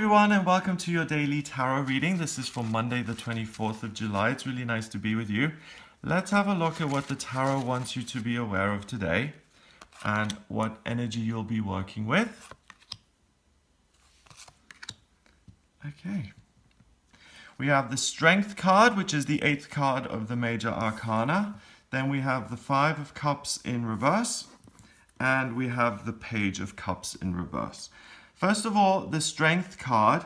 everyone, and welcome to your daily tarot reading. This is for Monday the 24th of July. It's really nice to be with you. Let's have a look at what the tarot wants you to be aware of today and what energy you'll be working with. Okay. We have the Strength card, which is the 8th card of the Major Arcana. Then we have the 5 of Cups in reverse. And we have the Page of Cups in reverse. First of all, the Strength card,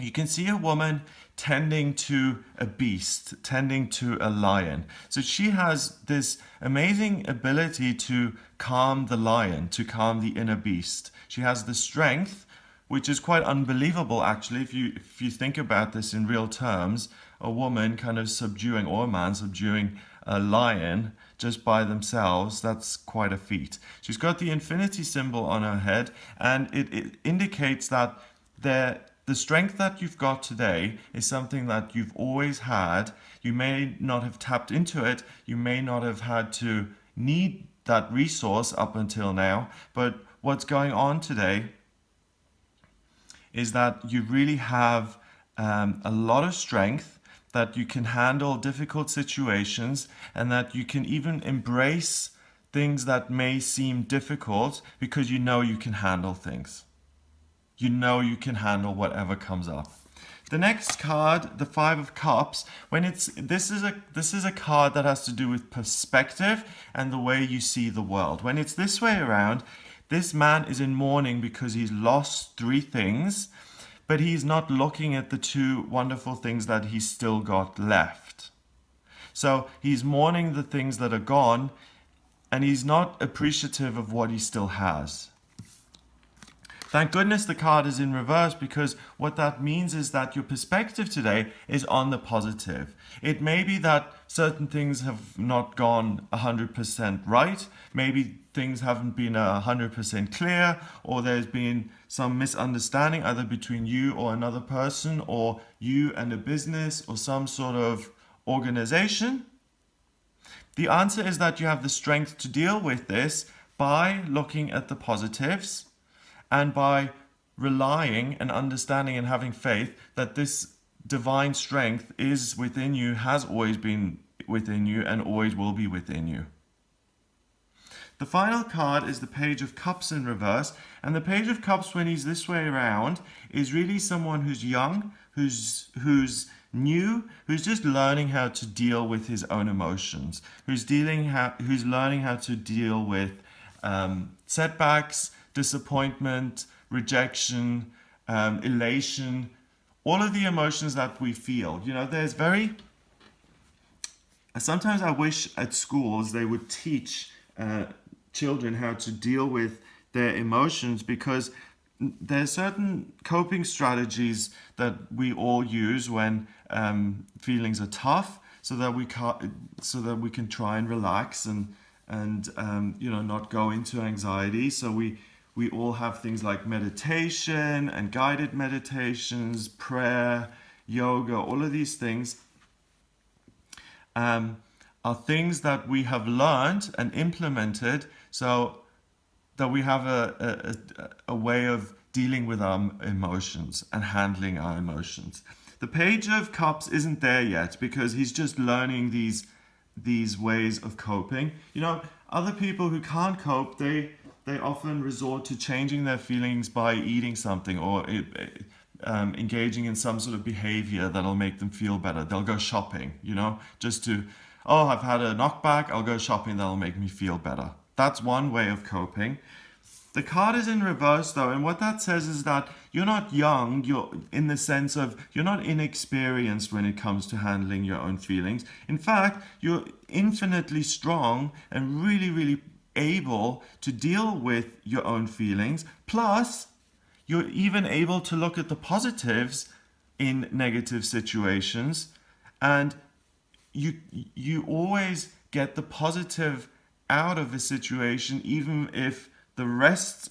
you can see a woman tending to a beast, tending to a lion. So she has this amazing ability to calm the lion, to calm the inner beast. She has the strength, which is quite unbelievable actually if you think about this in real terms, a woman kind of subduing, or a man subduing a lion just by themselves. That's quite a feat. She's got the infinity symbol on her head, and it indicates that the strength that you've got today is something that you've always had. You may not have tapped into it, you may not have had to need that resource up until now, but what's going on today is that you really have a lot of strength, that you can handle difficult situations, and that you can even embrace things that may seem difficult because you know you can handle things. You know you can handle whatever comes up. The next card, the 5 of Cups, this is a card that has to do with perspective and the way you see the world. When it's this way around, this man is in mourning because he's lost 3 things, but he's not looking at the 2 wonderful things that he's still got left. So he's mourning the things that are gone, and he's not appreciative of what he still has. Thank goodness the card is in reverse, because what that means is that your perspective today is on the positive. It may be that certain things have not gone 100% right. Maybe things haven't been 100% clear, or there's been some misunderstanding either between you or another person, or you and a business, or some sort of organization. The answer is that you have the strength to deal with this by looking at the positives, and by relying and understanding and having faith that this divine strength is within you, has always been within you, and always will be within you. The final card is the Page of Cups in reverse. And the Page of Cups, when he's this way around, is really someone who's young, who's new, who's just learning how to deal with his own emotions, who's learning how to deal with setbacks, disappointment, rejection, elation, all of the emotions that we feel. You know, sometimes I wish at schools they would teach children how to deal with their emotions, because there's certain coping strategies that we all use when feelings are tough, so that we can try and relax and you know, not go into anxiety. So we all have things like meditation and guided meditations, prayer, yoga. All of these things are things that we have learned and implemented, so that we have a way of dealing with our emotions and handling our emotions. The Page of Cups isn't there yet, because he's just learning these ways of coping. You know, other people who can't cope, they often resort to changing their feelings by eating something, or engaging in some sort of behavior that'll make them feel better. They'll go shopping, you know, just to, oh, I've had a knockback, I'll go shopping, that'll make me feel better. That's one way of coping. The card is in reverse though, and what that says is that you're not young, you're in the sense of you're not inexperienced when it comes to handling your own feelings. In fact, you're infinitely strong and really, really able to deal with your own feelings. Plus, you're even able to look at the positives in negative situations, and you always get the positive out of a situation, even if the rest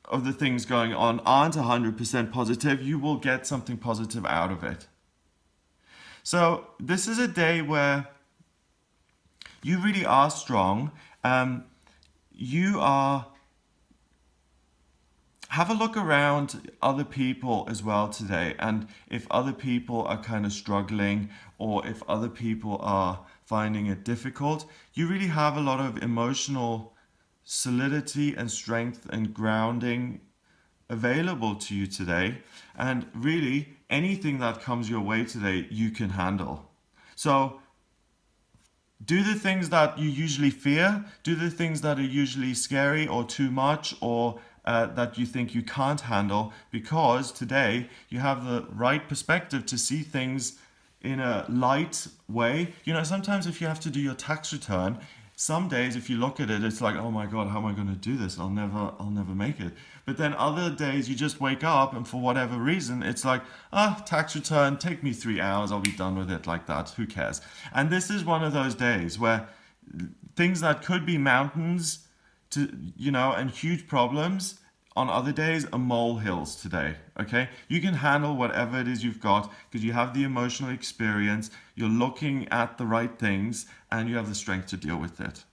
of the things going on aren't 100% positive. You will get something positive out of it. So this is a day where you really are strong. You are have a look around other people as well today, and if other people are kind of struggling, or if other people are finding it difficult, you really have a lot of emotional solidity and strength and grounding available to you today. And really, anything that comes your way today, you can handle. So do the things that you usually fear, do the things that are usually scary or too much, or that you think you can't handle, because today you have the right perspective to see things in a light way. You know, sometimes if you have to do your tax return, some days if you look at it, it's like, oh my God, how am I going to do this? I'll never make it. But then other days you just wake up and for whatever reason, it's like, tax return, take me 3 hours, I'll be done with it like that. Who cares? And this is one of those days where things that could be mountains to, you know, and huge problems on other days are molehills today, okay? You can handle whatever it is you've got because you have the emotional experience, you're looking at the right things, and you have the strength to deal with it.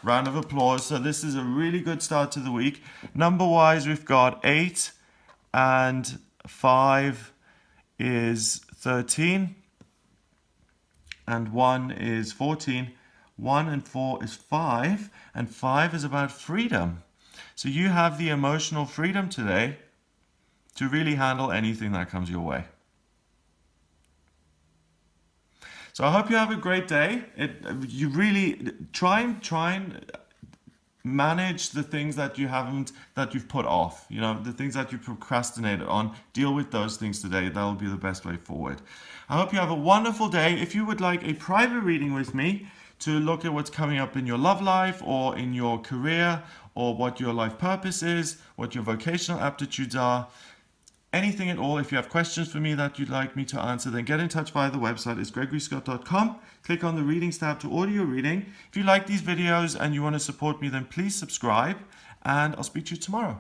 Round of applause. So this is a really good start to the week. Number-wise, we've got 8 and 5 is 13 and 1 is 14. 1 and 4 is 5, and 5 is about freedom. So you have the emotional freedom today to really handle anything that comes your way. So I hope you have a great day. You really try and manage the things that you've put off. You know, the things that you procrastinated on. Deal with those things today. That will be the best way forward. I hope you have a wonderful day. If you would like a private reading with me to look at what's coming up in your love life or in your career, or what your life purpose is, what your vocational aptitudes are, anything at all. If you have questions for me that you'd like me to answer, then get in touch via the website. It's gregoryscott.com. Click on the readings tab to order your reading. If you like these videos and you want to support me, then please subscribe, and I'll speak to you tomorrow.